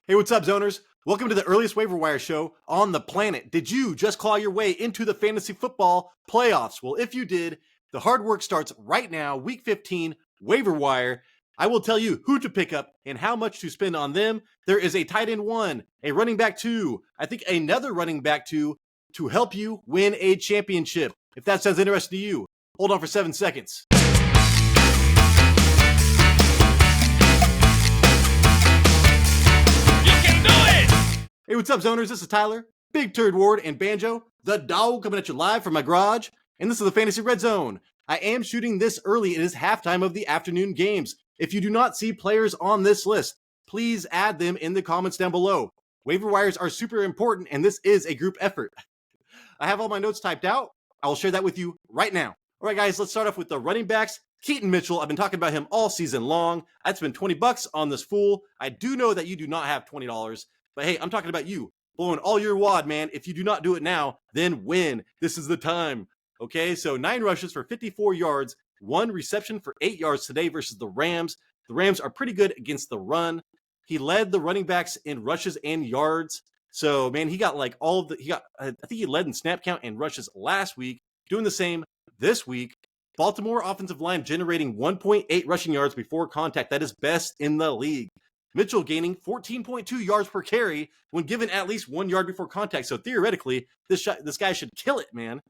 Hey, what's up, zoners? Welcome to the earliest waiver wire show on the planet. Did you just claw your way into the fantasy football playoffs? Well, if you did, the hard work starts right now, week 15, waiver wire. I will tell you who to pick up and how much to spend on them. There is a tight end 1, a running back 2, I think another running back 2 to help you win a championship. If that sounds interesting to you, hold on for 7 seconds. Hey, what's up, zoners? This is Tyler, Big Turd Ward, and Banjo, the dog, coming at you live from my garage. And this is the Fantasy Red Zone. I am shooting this early. It is halftime of the afternoon games. If you do not see players on this list, please add them in the comments down below. Waiver wires are super important, and this is a group effort. I have all my notes typed out. I will share that with you right now. All right, guys, let's start off with the running backs. Keaton Mitchell, I've been talking about him all season long. I'd spend $20 on this fool. I do know that you do not have $20. But hey, I'm talking about you, blowing all your wad, man. If you do not do it now, then when? This is the time. Okay, so 9 rushes for 54 yards, 1 reception for 8 yards today versus the Rams. The Rams are pretty good against the run. He led the running backs in rushes and yards. So, man, he got like all of the, I think he led in snap count and rushes last week, doing the same this week. Baltimore offensive line generating 1.8 rushing yards before contact. That is best in the league. Mitchell gaining 14.2 yards per carry when given at least 1 yard before contact. So theoretically, this guy should kill it, man.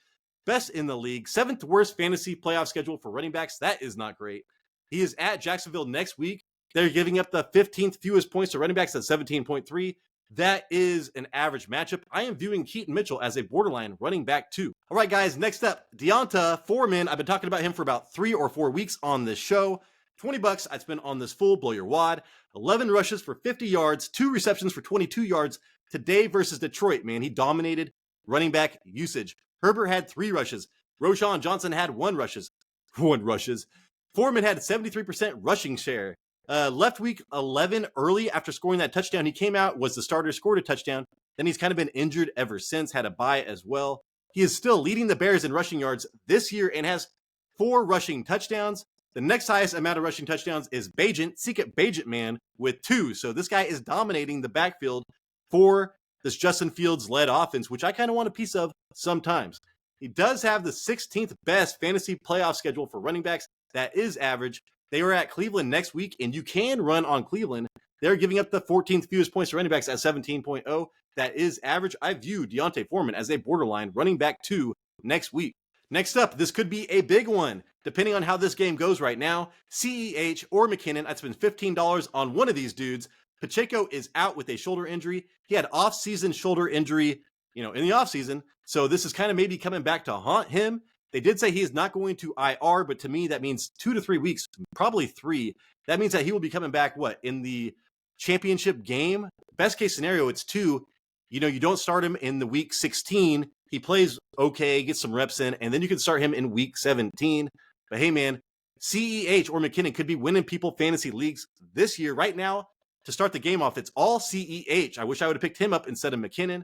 Best in the league. 7th worst fantasy playoff schedule for running backs. That is not great. He is at Jacksonville next week. They're giving up the 15th fewest points to running backs at 17.3. That is an average matchup. I am viewing Keaton Mitchell as a borderline running back too. All right, guys, next up, Deonta Foreman. I've been talking about him for about 3 or 4 weeks on this show. $20 I'd spend on this fool, blow your wad. 11 rushes for 50 yards, 2 receptions for 22 yards today versus Detroit, man. He dominated running back usage. Herbert had 3 rushes. Roschon Johnson had 1 rushes. Foreman had 73% rushing share. Left week 11 early after scoring that touchdown. He came out, was the starter, scored a touchdown. Then he's kind of been injured ever since, had a bye as well. He is still leading the Bears in rushing yards this year and has 4 rushing touchdowns. The next highest amount of rushing touchdowns is Secret Bagent man with 2. So this guy is dominating the backfield for this Justin Fields-led offense, which I kind of want a piece of sometimes. He does have the 16th best fantasy playoff schedule for running backs. That is average. They are at Cleveland next week, and you can run on Cleveland. They're giving up the 14th fewest points to running backs at 17.0. That is average. I view Deonta Foreman as a borderline running back 2 next week. Next up, this could be a big one. Depending on how this game goes right now, CEH or McKinnon, I'd spend $15 on one of these dudes. Pacheco is out with a shoulder injury. He had off-season shoulder injury, in the offseason. So this is kind of maybe coming back to haunt him. They did say he is not going to IR, but to me, that means 2 to 3 weeks, probably 3. That means that he will be coming back, in the championship game? Best case scenario, it's 2. You don't start him in the week 16. He plays okay, gets some reps in, and then you can start him in week 17. But hey, man, CEH or McKinnon could be winning people fantasy leagues this year. Right now, to start the game off, it's all CEH. I wish I would have picked him up instead of McKinnon.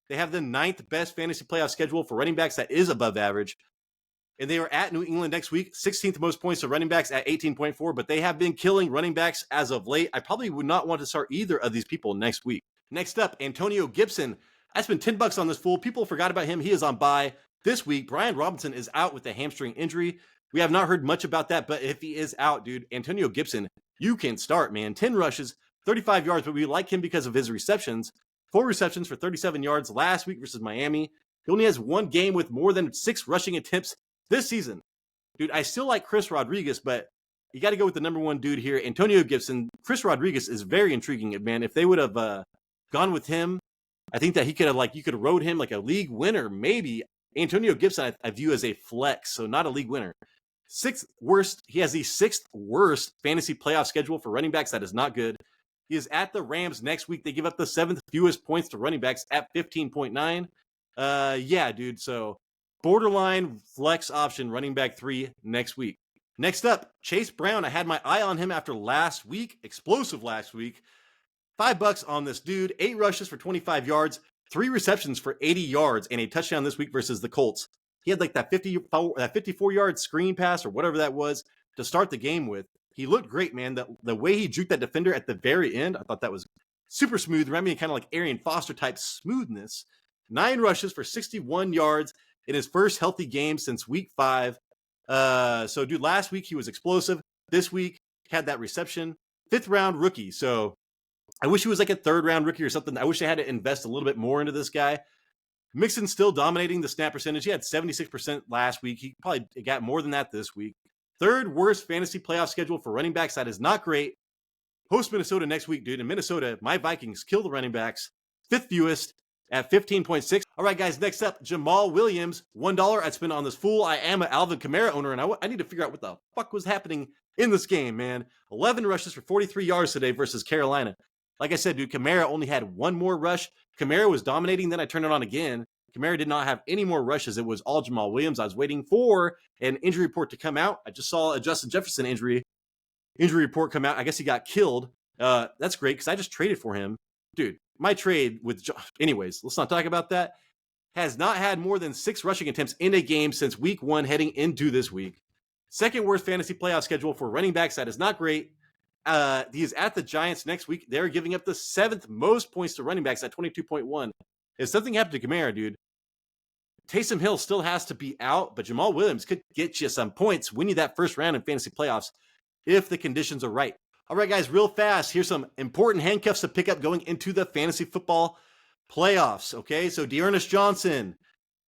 They have the 9th best fantasy playoff schedule for running backs. That is above average. And they are at New England next week. 16th most points to running backs at 18.4. But they have been killing running backs as of late. I probably would not want to start either of these people next week. Next up, Antonio Gibson. I spent $10 on this fool. People forgot about him. He is on bye this week. Brian Robinson is out with a hamstring injury. We have not heard much about that, but if he is out, dude, Antonio Gibson, you can start, man. 10 rushes, 35 yards, but we like him because of his receptions. 4 receptions for 37 yards last week versus Miami. He only has 1 game with more than 6 rushing attempts this season. Dude, I still like Chris Rodriguez, but you got to go with the number 1 dude here, Antonio Gibson. Chris Rodriguez is very intriguing, man. If they would have gone with him, I think that he could have, you could have rode him like a league winner, maybe. Antonio Gibson, I view as a flex, so not a league winner. 6th worst. He has the 6th worst fantasy playoff schedule for running backs. That is not good. He is at the Rams next week. They give up the 7th fewest points to running backs at 15.9. Yeah, dude. So borderline flex option running back 3 next week. Next up, Chase Brown. I had my eye on him after last week. Explosive last week. $5 on this dude. 8 rushes for 25 yards. 3 receptions for 80 yards and a touchdown this week versus the Colts. He had that 54-yard screen pass or whatever that was to start the game with. He looked great, man. The way he juked that defender at the very end, I thought that was Super smooth, reminding me kind of like Arian Foster type smoothness. 9 rushes for 61 yards in his first healthy game since week 5. So, dude, last week he was explosive. This week had that reception. 5th round rookie. So I wish he was like a 3rd round rookie or something. I wish I had to invest a little bit more into this guy. Mixon still dominating the snap percentage. He had 76% last week. He probably got more than that this week. 3rd worst fantasy playoff schedule for running backs. That is not great. Host Minnesota next week, dude. In Minnesota, my Vikings kill the running backs. 5th fewest at 15.6. All right, guys, next up, Jamal Williams. $1 I'd spend on this fool. I am an Alvin Kamara owner, and I need to figure out what the fuck was happening in this game, man. 11 rushes for 43 yards today versus Carolina. Like I said, dude, Kamara only had 1 more rush. Kamara was dominating, then I turned it on again. Kamara did not have any more rushes. It was all Jamal Williams. I was waiting for an injury report to come out. I just saw a Justin Jefferson injury report come out. I guess he got killed. That's great because I just traded for him. Dude, my trade with... Anyways, let's not talk about that. Has not had more than 6 rushing attempts in a game since week 1 heading into this week. 2nd worst fantasy playoff schedule for running backs. That is not great. He is at the Giants next week. They're giving up the 7th most points to running backs at 22.1. If something happened to Kamara, dude, Taysom Hill still has to be out, but Jamal Williams could get you some points, win you that first round in fantasy playoffs if the conditions are right. All right, guys, real fast, here's some important handcuffs to pick up going into the fantasy football playoffs, okay? So Dearness Johnson,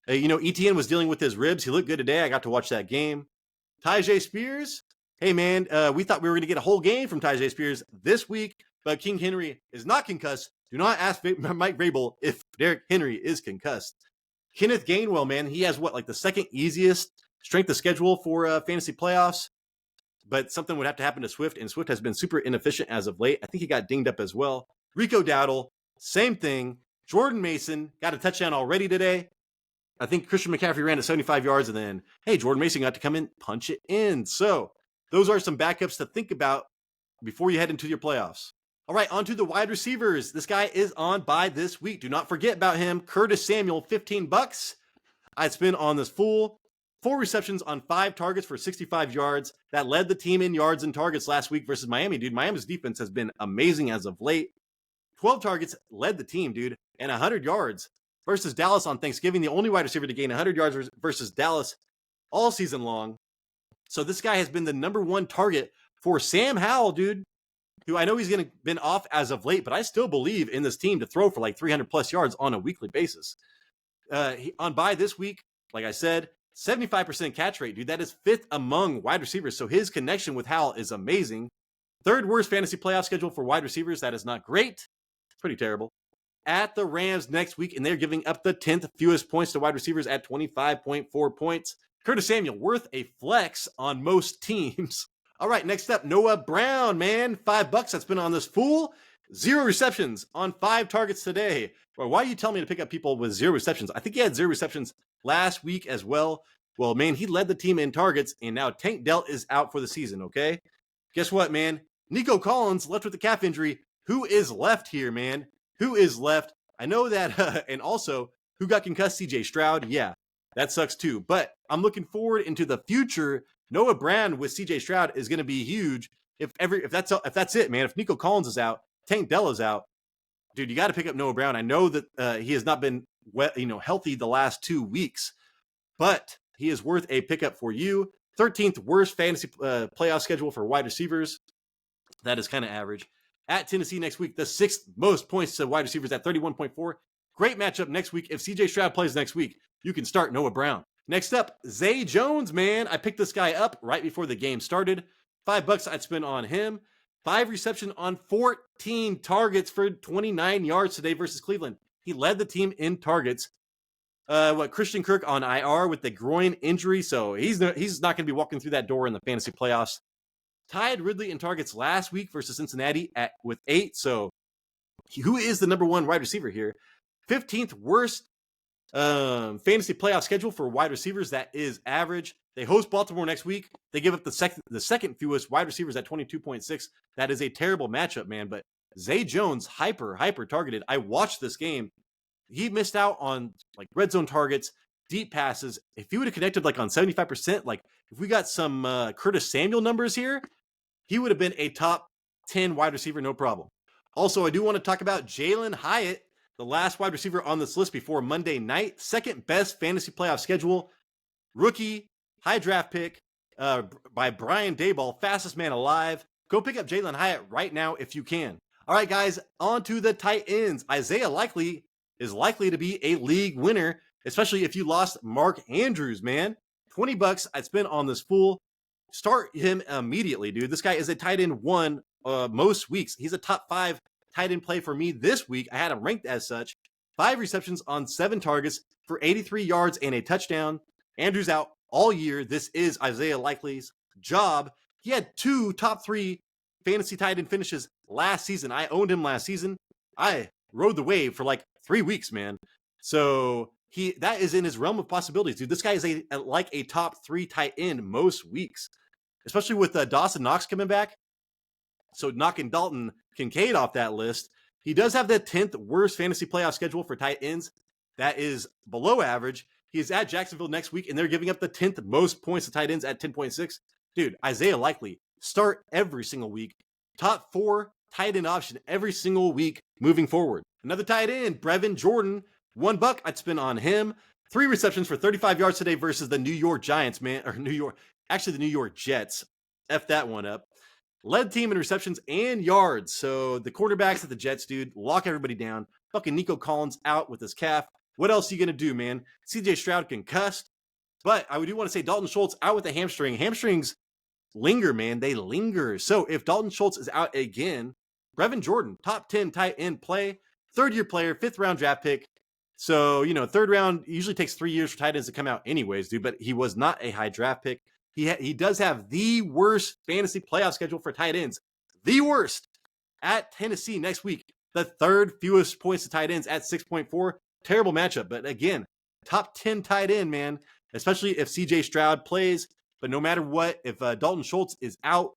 ETN was dealing with his ribs. He looked good today. I got to watch that game. Tyjae Spears, hey, man, we thought we were going to get a whole game from Tyjae Spears this week, but King Henry is not concussed. Do not ask Mike Vrabel if Derrick Henry is concussed. Kenneth Gainwell, man, he has the 2nd easiest strength of schedule for fantasy playoffs, but something would have to happen to Swift, and Swift has been super inefficient as of late. I think he got dinged up as well. Rico Dowdle, same thing. Jordan Mason got a touchdown already today. I think Christian McCaffrey ran at 75 yards, and then, hey, Jordan Mason got to come in, punch it in. So those are some backups to think about before you head into your playoffs. All right, on to the wide receivers. This guy is on bye this week. Do not forget about him. Curtis Samuel, $15. I'd spend on this fool. 4 receptions on 5 targets for 65 yards. That led the team in yards and targets last week versus Miami, dude. Miami's defense has been amazing as of late. 12 targets led the team, dude, and 100 yards versus Dallas on Thanksgiving. The only wide receiver to gain 100 yards versus Dallas all season long. So this guy has been the number 1 target for Sam Howell, dude, who I know he's been off as of late, but I still believe in this team to throw for 300 plus yards on a weekly basis. On bye this week, like I said, 75% catch rate, dude. That is 5th among wide receivers. So his connection with Howell is amazing. 3rd worst fantasy playoff schedule for wide receivers. That is not great. It's pretty terrible. At the Rams next week, and they're giving up the 10th fewest points to wide receivers at 25.4 points. Curtis Samuel, worth a flex on most teams. All right, next up, Noah Brown, man. $5 I'd spend on this fool. 0 receptions on 5 targets today. Or why are you telling me to pick up people with 0 receptions? I think he had 0 receptions last week as well. Well, man, he led the team in targets, and now Tank Dell is out for the season, okay? Guess what, man? Nico Collins left with a calf injury. Who is left here, man? Who is left? I know that, and also, who got concussed? CJ Stroud. Yeah, that sucks too. But I'm looking forward into the future. Noah Brown with CJ Stroud is going to be huge. If that's it, man. If Nico Collins is out, Tank Dell is out, dude, you got to pick up Noah Brown. I know that he has not been healthy the last 2 weeks, but he is worth a pickup for you. 13th worst fantasy playoff schedule for wide receivers. That is kind of average. At Tennessee next week, the 6th most points to wide receivers at 31.4. Great matchup next week. If CJ Stroud plays next week, you can start Noah Brown. Next up, Zay Jones, man. I picked this guy up right before the game started. $5 I'd spend on him. 5 reception on 14 targets for 29 yards today versus Cleveland. He led the team in targets. Christian Kirk on IR with the groin injury, so he's not going to be walking through that door in the fantasy playoffs. Tied Ridley in targets last week versus Cincinnati with 8. So who is the number 1 wide receiver here? 15th worst fantasy playoff schedule for wide receivers. That is average. They host Baltimore next week. They give up the second fewest wide receivers at 22.6. That is a terrible matchup, man. But Zay Jones, hyper targeted. I watched this game. He missed out on red zone targets, deep passes. If he would have connected on 75%, if we got some Curtis Samuel numbers here, he would have been a top 10 wide receiver, no problem. Also, I do want to talk about Jalen Hyatt, the last wide receiver on this list before Monday night. Second best fantasy playoff schedule. Rookie, high draft pick by Brian Daboll, fastest man alive. Go pick up Jalen Hyatt right now if you can. All right, guys, on to the tight ends. Isaiah Likely is likely to be a league winner, especially if you lost Mark Andrews, man. $20 I'd spend on this fool. Start him immediately, dude. This guy is a tight end one most weeks. He's a top 5 tight end play for me this week. I had him ranked as such. 5 receptions on 7 targets for 83 yards and a touchdown. Andrews out all year. This is Isaiah Likely's job. He had 2 top 3 fantasy tight end finishes last season. I owned him last season. I rode the wave for like 3 weeks, man. So that is in his realm of possibilities, dude. This guy is like a top 3 tight end most weeks, especially with Dawson Knox coming back. So knocking Dalton Kincaid off that list. He does have the 10th worst fantasy playoff schedule for tight ends. That is below average. He is at Jacksonville next week, and they're giving up the 10th most points to tight ends at 10.6. Dude, Isaiah Likely, start every single week. Top 4 tight end option every single week moving forward. Another tight end, Brevin Jordan. $1 I'd spend on him. 3 receptions for 35 yards today versus the New York Giants, man. Or the New York Jets. F that one up. Led team in receptions and yards. So the quarterbacks at the Jets, dude, lock everybody down. Fucking Nico Collins out with his calf. What else are you going to do, man? CJ Stroud concussed. But I do want to say Dalton Schultz out with a hamstring. Hamstrings linger, man. They linger. So if Dalton Schultz is out again, Brevin Jordan, top 10 tight end play, 3rd-year player, 5th round draft pick. So, 3rd round usually takes 3 years for tight ends to come out anyways, dude. But he was not a high draft pick. He does have the worst fantasy playoff schedule for tight ends. The worst. At Tennessee next week. The 3rd fewest points to tight ends at 6.4. Terrible matchup. But again, top 10 tight end, man. Especially if CJ Stroud plays. But no matter what, if Dalton Schultz is out,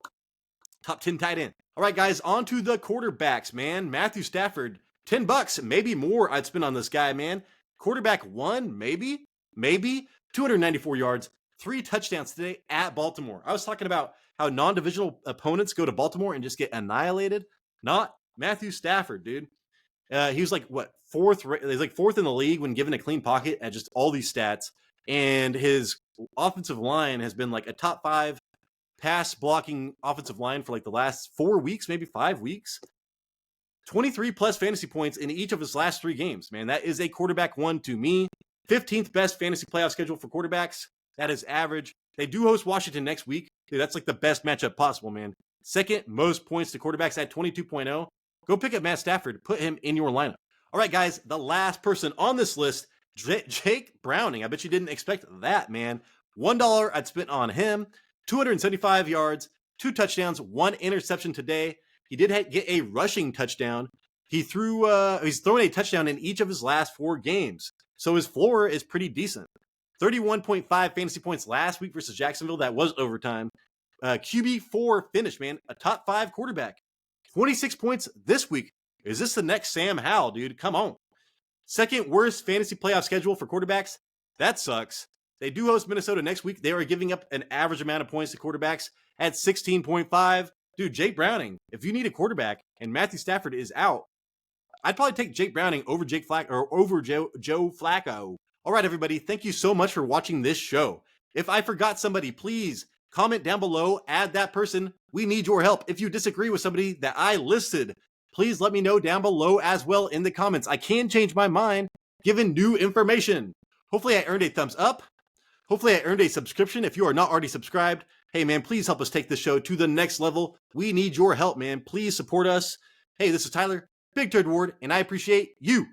top 10 tight end. All right, guys, on to the quarterbacks, man. Matthew Stafford, $10, maybe more I'd spend on this guy, man. Quarterback 1, maybe. 294 yards. 3 touchdowns today at Baltimore. I was talking about how non-divisional opponents go to Baltimore and just get annihilated. Not Matthew Stafford, dude. He was like, 4th? He's like 4th in the league when given a clean pocket at just all these stats. And his offensive line has been like a top 5 pass blocking offensive line for like the last 4 weeks, maybe 5 weeks. 23 plus fantasy points in each of his last 3 games, man. That is a quarterback 1 to me. 15th best fantasy playoff schedule for quarterbacks. That is average. They do host Washington next week. Dude, that's like the best matchup possible, man. 2nd most points to quarterbacks at 22.0. Go pick up Matt Stafford. Put him in your lineup. All right, guys, the last person on this list, Jake Browning. I bet you didn't expect that, man. $1 I'd spent on him. 275 yards, 2 touchdowns, 1 interception today. He did get a rushing touchdown. He's thrown a touchdown in each of his last 4 games. So his floor is pretty decent. 31.5 fantasy points last week versus Jacksonville. That was overtime. QB4 finish, man. A top 5 quarterback. 26 points this week. Is this the next Sam Howell, dude? Come on. 2nd worst fantasy playoff schedule for quarterbacks. That sucks. They do host Minnesota next week. They are giving up an average amount of points to quarterbacks at 16.5. Dude, Jake Browning, if you need a quarterback and Matthew Stafford is out, I'd probably take Jake Browning over Joe Flacco. All right, everybody, thank you so much for watching this show. If I forgot somebody, please comment down below, add that person. We need your help. If you disagree with somebody that I listed, please let me know down below as well in the comments. I can change my mind given new information. Hopefully I earned a thumbs up. Hopefully I earned a subscription. If you are not already subscribed, hey man, please help us take this show to the next level. We need your help, man. Please support us. Hey, this is Tyler, Big Turd Ward, and I appreciate you.